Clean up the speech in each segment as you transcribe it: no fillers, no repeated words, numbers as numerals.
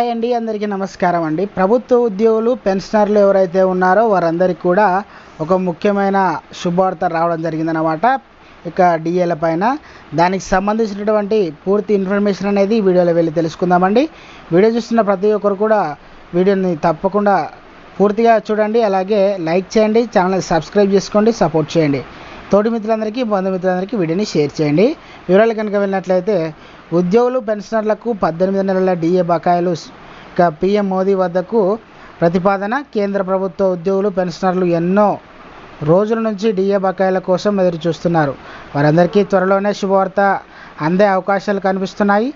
Hi అండి, అందరికీ నమస్కారం అండి. ప్రభుత్వ ఉద్యోగులు పెన్షనర్లు ఎవరైతే ఉన్నారో వారందరికీ కూడా ఒక ముఖ్యమైన శుభవార్త రావడం జరిగిందనమాట. ఇక డిఏల పైన దానికి సంబంధించినటువంటి పూర్తి ఇన్ఫర్మేషన్ అనేది వీడియోలో వెళ్ళి తెలుసుకుందామండి. వీడియో చూస్తున్న ప్రతి ఒక్కరు కూడా వీడియోని తప్పకుండా పూర్తిగా చూడండి, అలాగే లైక్ చేయండి, ఛానల్ సబ్స్క్రైబ్ చేసుకోండి, సపోర్ట్ చేయండి. తోటి మిత్రులందరికీ, బంధుమిత్రులందరికీ వీడియోని షేర్ చేయండి. వివరాలు కనుక వెళ్ళినట్లయితే, ఉద్యోగులు పెన్షనర్లకు 18 నెలల డిఏ బకాయిలు ఇక పీఎం మోదీ వద్దకు ప్రతిపాదన. కేంద్ర ప్రభుత్వ ఉద్యోగులు పెన్షనర్లు ఎన్నో రోజుల నుంచి డిఏ బకాయిల కోసం ఎదురు చూస్తున్నారు. వారందరికీ త్వరలోనే శుభవార్త అందే అవకాశాలు కనిపిస్తున్నాయి.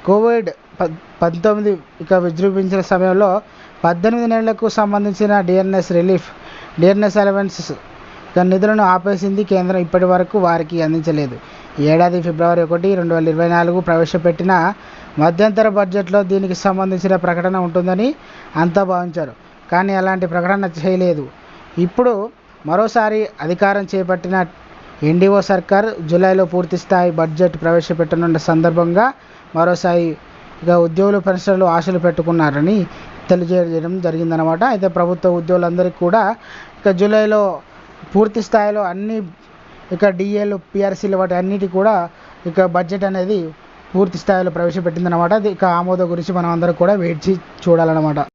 కోవిడ్-19 ఇక విజృంభించిన సమయంలో 18 నెలలకు సంబంధించిన డిఎన్ఎస్ అలవెన్స్ నిధులను ఆపేసింది కేంద్రం. ఇప్పటి వరకు వారికి అందించలేదు. ఈ ఏడాది ఫిబ్రవరి 1, 2024 ప్రవేశపెట్టిన మధ్యంతర బడ్జెట్లో దీనికి సంబంధించిన ప్రకటన ఉంటుందని అంతా భావించారు, కానీ అలాంటి ప్రకటన చేయలేదు. ఇప్పుడు మరోసారి అధికారం చేపట్టిన ఎన్డీఓ సర్కార్ జూలైలో పూర్తిస్థాయి బడ్జెట్ ప్రవేశపెట్టనున్న సందర్భంగా మరోసారి ఇక ఉద్యోగులు పెన్షనర్లు ఆశలు పెట్టుకున్నారని తెలియజేయడం జరిగిందనమాట. అయితే ప్రభుత్వ ఉద్యోగులందరికీ కూడా ఇక జూలైలో పూర్తి స్థాయిలో అన్ని ఇక డిఏలు, పిఆర్సీలు వాటి అన్నిటి కూడా ఇక బడ్జెట్ అనేది పూర్తి స్థాయిలో ప్రవేశపెట్టిందనమాట. ఇక ఆమోదం గురించి మనం అందరం కూడా వేచి చూడాలన్నమాట.